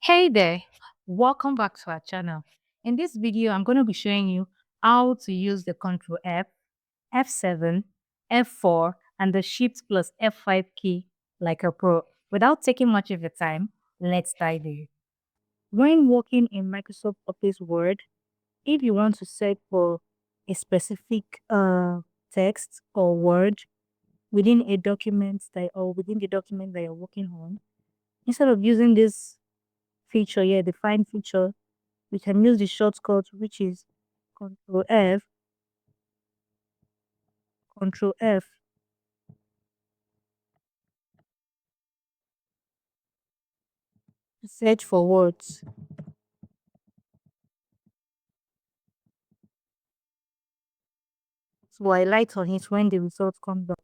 Hey there, welcome back to our channel. In this video, I'm going to be showing you how to use the Ctrl F, F7, F4, and the Shift plus F5 key like a pro. Without taking much of your time, let's dive in. When working in Microsoft Office Word, if you want to search for a specific text or word within a document within the document that you're working on, instead of using this feature here, the find feature, we can use the shortcut which is Control F, Control F to search for words. So I light on it when the result comes up.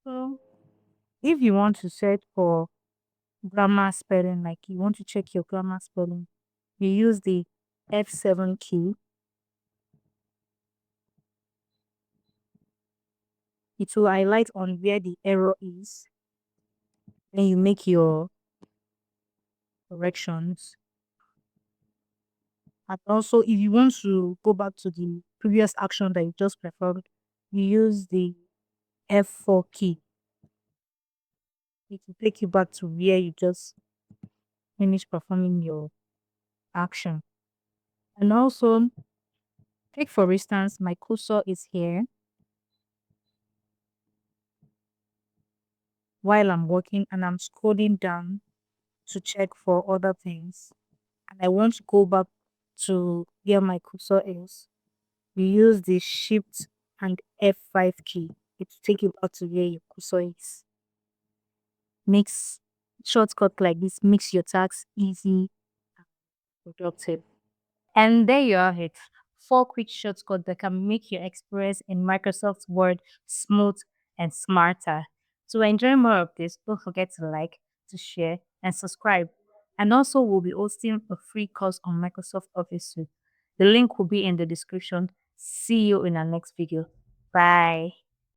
Also, if you want to search for grammar spelling, like you want to check your grammar spelling, you use the F7 key. It will highlight on where the error is. Then you make your corrections. And also, if you want to go back to the previous action that you just performed, you use the F4 key. It will take you back to where you just finished performing your action. And also, take for instance, my cursor is here while I'm working and I'm scrolling down to check for other things. And I want to go back to where my cursor is. You use the Shift and F5 key. It will take you back to where your cursor is. Makes shortcut like this makes your tasks easy and productive. And there you have it. 4 quick shortcuts that can make your experience in Microsoft Word smooth and smarter. To enjoy more of this, don't forget to like, to share, and subscribe. And also, we'll be hosting a free course on Microsoft Office Suite. The link will be in the description. See you in our next video. Bye.